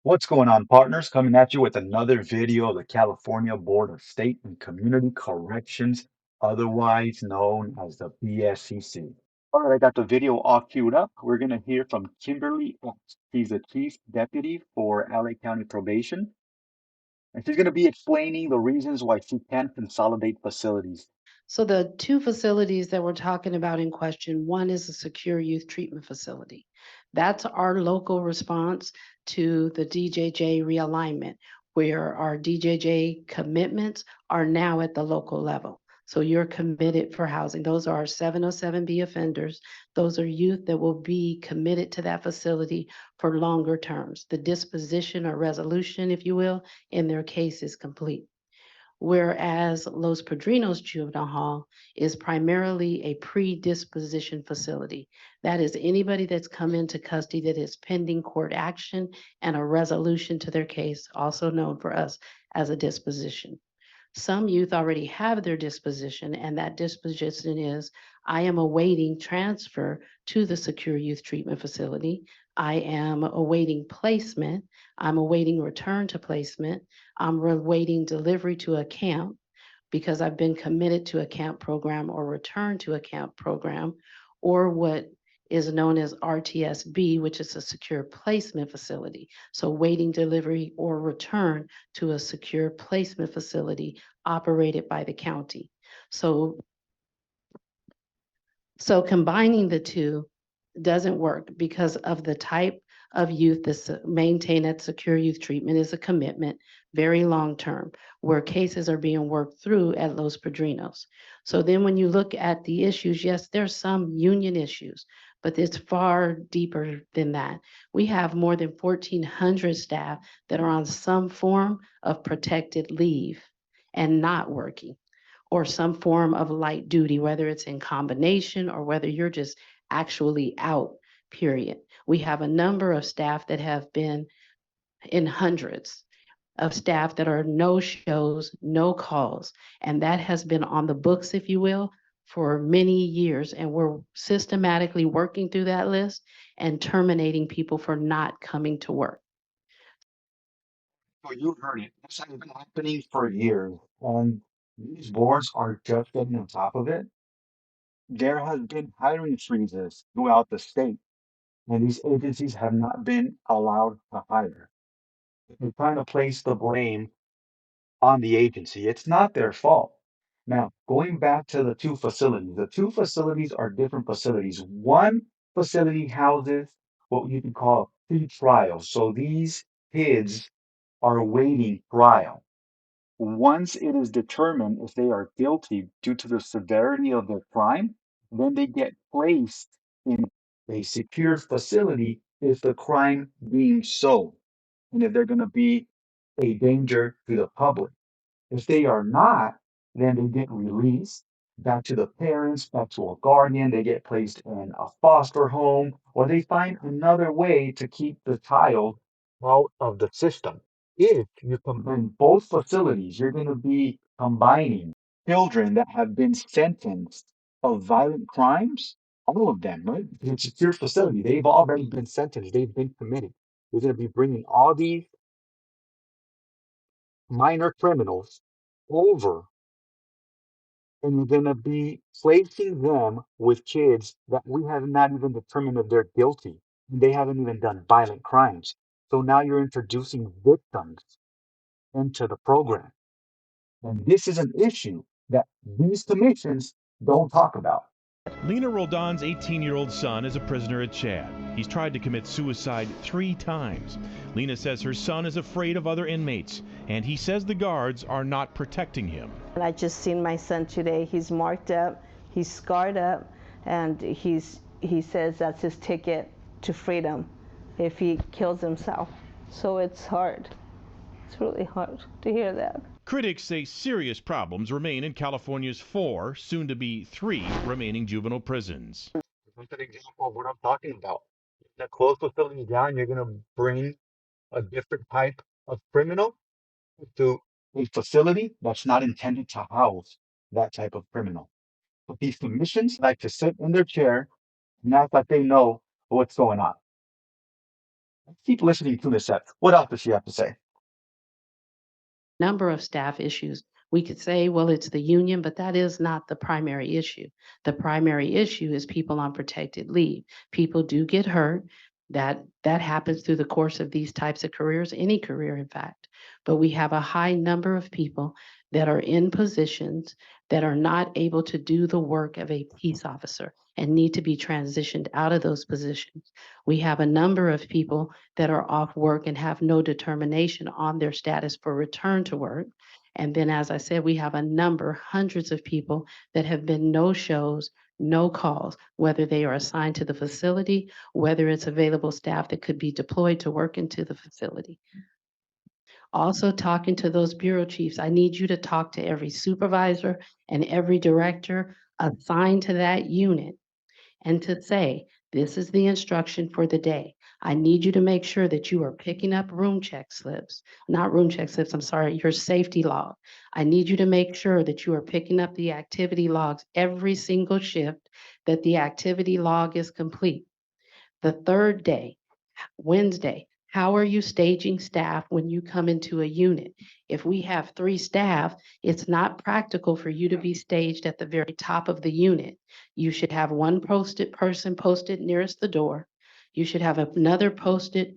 What's going on, partners? Coming at you with another video of the California Board of State and Community Corrections, otherwise known as the BSCC. All right, I got the video all queued up. We're going to hear from Kimberly Epp. She's the Chief Deputy for LA County Probation, and she's going to be explaining the reasons why she can't consolidate facilities. So the two facilities that we're talking about in question, one is a secure youth treatment facility. That's our local response to the DJJ realignment, where our DJJ commitments are now at the local level. So you're committed for housing. Those are our 707B offenders. Those are youth that will be committed to that facility for longer terms. The disposition or resolution, if you will, in their case is complete. Whereas Los Padrinos Juvenile Hall is primarily a predisposition facility. That is anybody that's come into custody that is pending court action and a resolution to their case, also known for us as a disposition. Some youth already have their disposition, and that disposition is I am awaiting transfer to the secure youth treatment facility. I am awaiting placement. I'm awaiting return to placement. I'm awaiting delivery to a camp because I've been committed to a camp program or return to a camp program, or what is known as RTSB, which is a secure placement facility. So waiting delivery or return to a secure placement facility operated by the county. So, so combining the two doesn't work because of the type of youth that's maintained at secure youth treatment is a commitment, very long term, where cases are being worked through at Los Padrinos. So then when you look at the issues, yes, there's some union issues, but it's far deeper than that. We have more than 1,400 staff that are on some form of protected leave and not working, or some form of light duty, whether it's in combination or whether you're just actually out, period. We have a number of staff that have been in hundreds of staff that are no shows, no calls. And that has been on the books, if you will, for many years. And we're systematically working through that list and terminating people for not coming to work. So you heard it. This has been happening for years, and these boards are just getting on top of it. There has been hiring freezes throughout the state, and these agencies have not been allowed to hire. They're trying to place the blame on the agency. It's not their fault. Now, going back to the two facilities are different facilities. One facility houses what you can call pre-trial. So these kids are awaiting trial. Once it is determined if they are guilty due to the severity of their crime, then they get placed in a secure facility if the crime deemed so, and if they're going to be a danger to the public. If they are not, then they get released back to the parents, back to a guardian, they get placed in a foster home, or they find another way to keep the child out of the system. If you combine both facilities, you're going to be combining children that have been sentenced of violent crimes, all of them, right? It's a secure facility. They've already been sentenced, they've been committed. You're going to be bringing all these minor criminals over, and you're going to be placing them with kids that we have not even determined if they're guilty. They haven't even done violent crimes. So now you're introducing victims into the program. And this is an issue that these commissions don't talk about. Lena Roldan's 18-year-old son is a prisoner at Chad. He's tried to commit suicide 3 times. Lena says her son is afraid of other inmates, and he says the guards are not protecting him. And I just seen my son today. He's marked up, he's scarred up, and he says that's his ticket to freedom if he kills himself. So it's hard. It's really hard to hear that. Critics say serious problems remain in California's 4, soon to be 3, remaining juvenile prisons. That's an example of what I'm talking about. That close facility down, you're going to bring a different type of criminal to a facility that's not intended to house that type of criminal. But these commissions like to sit in their chair and act like they know what's going on. Keep listening to Ms. Epp. What else does she have to say? Number of staff issues. We could say, well, it's the union, but that is not the primary issue. The primary issue is people on protected leave. People do get hurt. That happens through the course of these types of careers, any career, in fact. But we have a high number of people that are in positions that are not able to do the work of a peace officer and need to be transitioned out of those positions. We have a number of people that are off work and have no determination on their status for return to work. And then, as I said, we have a number, hundreds of people that have been no shows, no calls, whether they are assigned to the facility, whether it's available staff that could be deployed to work into the facility. Also, talking to those bureau chiefs, I need you to talk to every supervisor and every director assigned to that unit and to say, this is the instruction for the day. I need you to make sure that you are picking up room check slips, not room check slips, I'm sorry, your safety log. I need you to make sure that you are picking up the activity logs every single shift, that the activity log is complete. The third day, Wednesday, how are you staging staff when you come into a unit? If we have 3 staff, it's not practical for you to be staged at the very top of the unit. You should have one person posted nearest the door. You should have another posted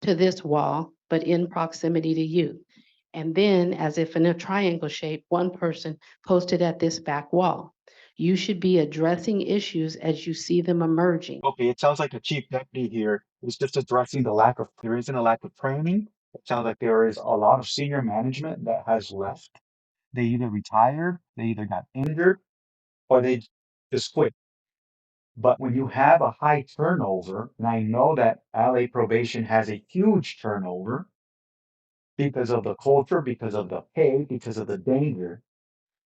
to this wall, but in proximity to you. And then, as if in a triangle shape, one person posted at this back wall. You should be addressing issues as you see them emerging. Okay, it sounds like the chief deputy here is just addressing there isn't a lack of training. It sounds like there is a lot of senior management that has left. They either retired, they either got injured, or they just quit. But when you have a high turnover, and I know that LA probation has a huge turnover because of the culture, because of the pay, because of the danger,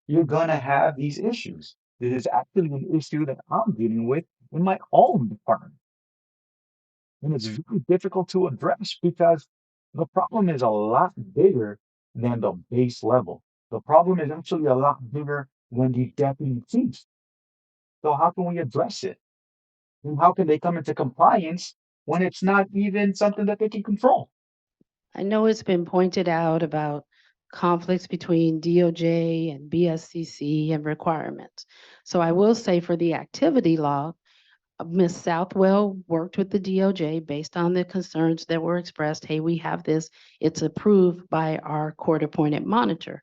you're gonna have these issues. This is actually an issue that I'm dealing with in my own department. And it's very difficult to address because the problem is a lot bigger than the base level. The problem is actually a lot bigger than the deputy chief. So how can we address it? And how can they come into compliance when it's not even something that they can control? I know it's been pointed out about conflicts between DOJ and BSCC and requirements. So I will say for the activity log, Ms. Southwell worked with the DOJ based on the concerns that were expressed. Hey, we have this. It's approved by our court-appointed monitor.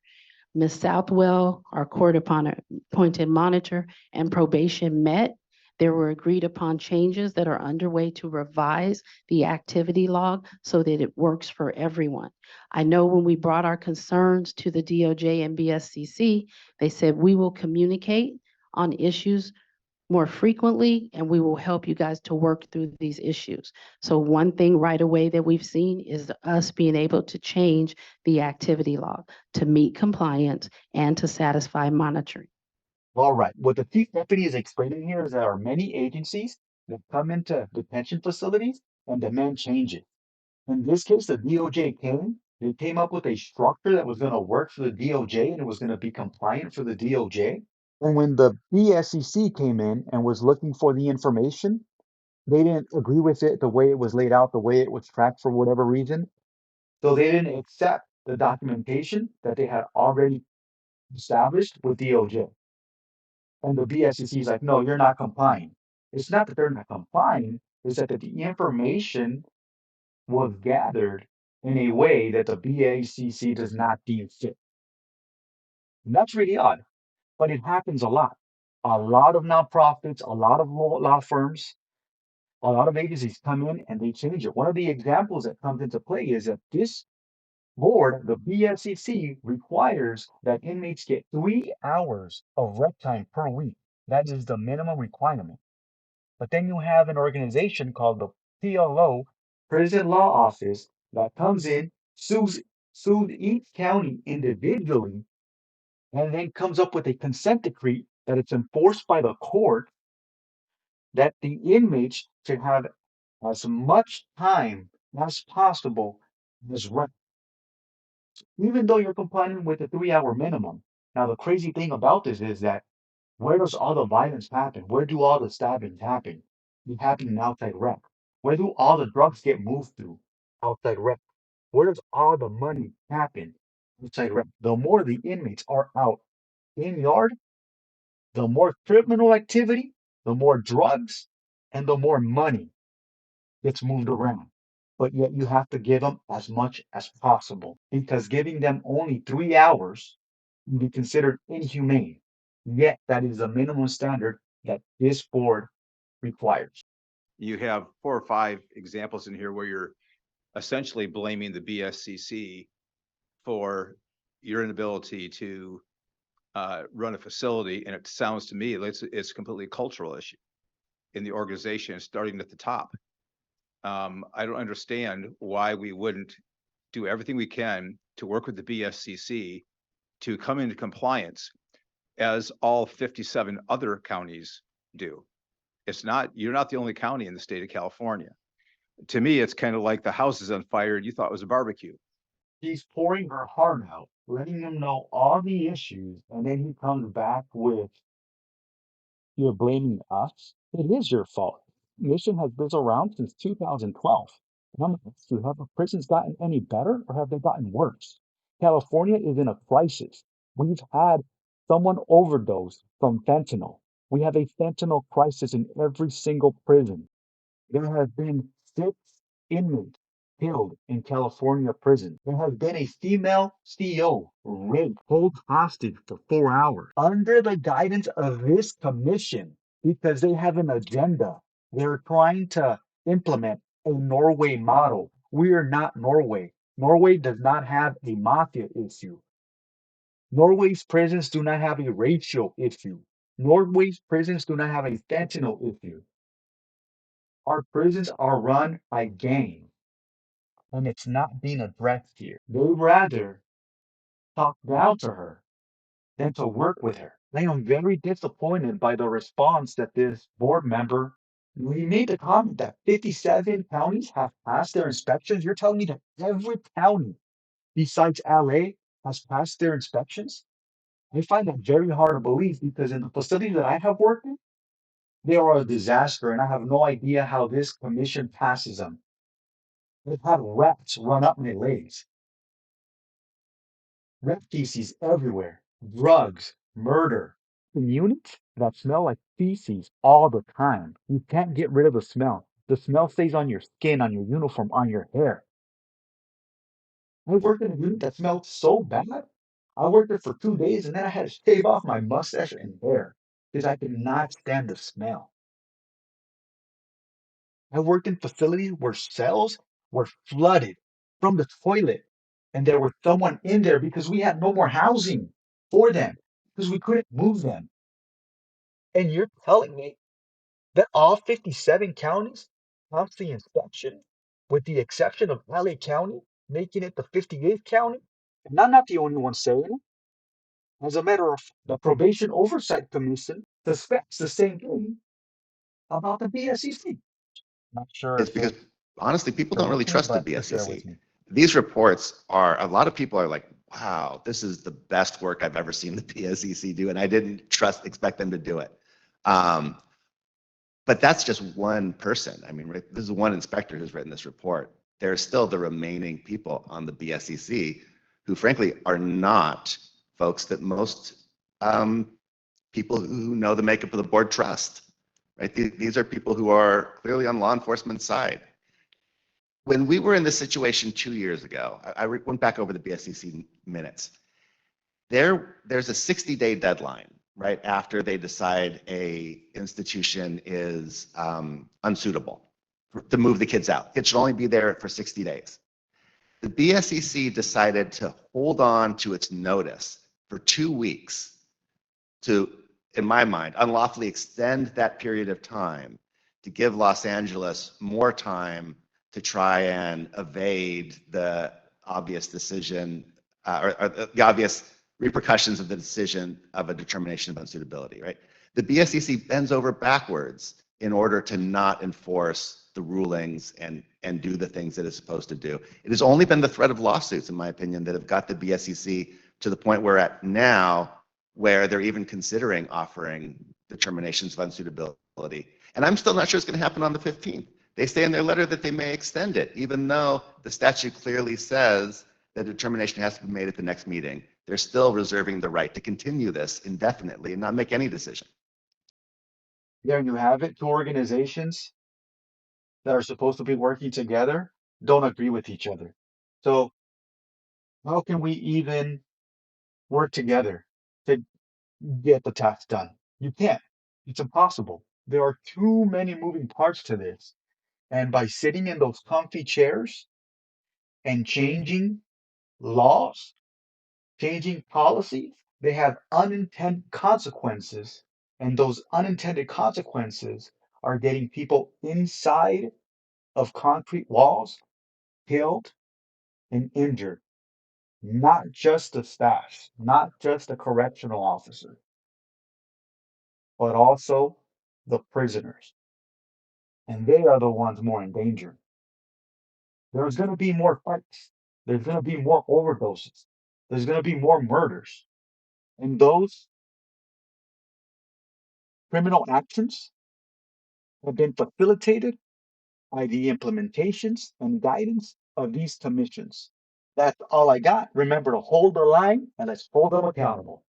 Ms. Southwell, our court-appointed monitor, and probation met. There were agreed upon changes that are underway to revise the activity log so that it works for everyone. I know when we brought our concerns to the DOJ and BSCC, they said we will communicate on issues more frequently, and we will help you guys to work through these issues. So one thing right away that we've seen is us being able to change the activity log to meet compliance and to satisfy monitoring. All right. What the chief deputy is explaining here is there are many agencies that come into detention facilities and demand changes. In this case, the DOJ they came up with a structure that was going to work for the DOJ and it was going to be compliant for the DOJ. And when the BSCC came in and was looking for the information, they didn't agree with it the way it was laid out, the way it was tracked for whatever reason. So they didn't accept the documentation that they had already established with DOJ. And the BSCC is like, no, you're not complying. It's not that they're not complying, it's that the information was gathered in a way that the BACC does not deem fit. And that's really odd, but it happens a lot. A lot of nonprofits, a lot of law firms, a lot of agencies come in and they change it. One of the examples that comes into play is that this board, the BSCC, requires that inmates get 3 hours of rep time per week. That is the minimum requirement. But then you have an organization called the PLO, Prison Law Office, that comes in, sues each county individually, and then comes up with a consent decree that it's enforced by the court that the inmates should have as much time as possible as rep, even though you're complying with the 3 hour minimum. Now, the crazy thing about this is that where does all the violence happen? Where do all the stabbings happen? They happen in outside rec. Where do all the drugs get moved to? Outside rec. Where does all the money happen? Outside rec. The more the inmates are out in yard, the more criminal activity, the more drugs, and the more money gets moved around. But yet you have to give them as much as possible because giving them only 3 hours can be considered inhumane. Yet that is the minimum standard that this board requires. You have 4 or 5 examples in here where you're essentially blaming the BSCC for your inability to run a facility, and it sounds to me like it's a completely cultural issue in the organization, starting at the top. I don't understand why we wouldn't do everything we can to work with the BSCC to come into compliance as all 57 other counties do. You're not the only county in the state of California. To me, it's kind of like the house is on fire and you thought it was a barbecue. She's pouring her heart out, letting him know all the issues, and then he comes back with, "You're blaming us? It is your fault. Mission has been around since 2012. And I'm gonna ask you, have the prisons gotten any better or have they gotten worse? California is in a crisis. We've had someone overdose from fentanyl. We have a fentanyl crisis in every single prison. There have been 6 inmates killed in California prison. There has been a female CO raped, held hostage for 4 hours under the guidance of this commission because they have an agenda. They're trying to implement a Norway model. We are not Norway. Norway does not have a mafia issue. Norway's prisons do not have a racial issue. Norway's prisons do not have a fentanyl issue. Our prisons are run by gangs, and it's not being addressed here. They rather talk down to her than to work with her. I am very disappointed by the response that this board member, we made the comment that 57 counties have passed their inspections. You're telling me that every county besides LA has passed their inspections? I find that very hard to believe because in the facilities that I have worked in, they are a disaster, and I have no idea how this commission passes them. They've had rats run up my legs, rat feces everywhere, drugs, murder. In units that smell like feces all the time. You can't get rid of the smell. The smell stays on your skin, on your uniform, on your hair. I worked in a unit that smelled so bad. I worked there for 2 days and then I had to shave off my mustache and hair because I could not stand the smell. I worked in facilities where cells were flooded from the toilet, and there was someone in there because we had no more housing for them because we couldn't move them. And you're telling me that all 57 counties passed the inspection, with the exception of LA County, making it the 58th county? And I'm not the only one saying it. As a matter of fact, the Probation Oversight Commission suspects the same thing about the BSCC. Not sure It's if because it's honestly, people don't really correct, trust the but just share with BSCC. me. These reports are, a lot of people are like, wow, this is the best work I've ever seen the BSCC do, and I didn't expect them to do it. But that's just one person. I mean, right, this is one inspector who's written this report. There's still the remaining people on the BSCC who frankly are not folks that most people who know the makeup of the board trust, right? These are people who are clearly on law enforcement's side. When we were in this situation 2 years ago, I went back over the BSCC minutes. There's a 60-day deadline, right after they decide a institution is unsuitable to move the kids out. It should only be there for 60 days. The BSCC decided to hold on to its notice for 2 weeks to, in my mind, unlawfully extend that period of time to give Los Angeles more time to try and evade the obvious decision or the obvious repercussions of the decision of a determination of unsuitability, right? The BSCC bends over backwards in order to not enforce the rulings and do the things that it's supposed to do. It has only been the threat of lawsuits, in my opinion, that have got the BSCC to the point we're at now, where they're even considering offering determinations of unsuitability. And I'm still not sure it's going to happen on the 15th. They say in their letter that they may extend it, even though the statute clearly says that determination has to be made at the next meeting. They're still reserving the right to continue this indefinitely and not make any decision. There you have it. Two organizations that are supposed to be working together don't agree with each other. So how can we even work together to get the task done? You can't. It's impossible. There are too many moving parts to this. And by sitting in those comfy chairs and changing laws, changing policies, they have unintended consequences. And those unintended consequences are getting people inside of concrete walls killed and injured. Not just the staff, not just the correctional officer, but also the prisoners. And they are the ones more in danger. There's going to be more fights. There's going to be more overdoses. There's going to be more murders. And those criminal actions have been facilitated by the implementations and guidance of these commissions. That's all I got. Remember to hold the line and let's hold them accountable.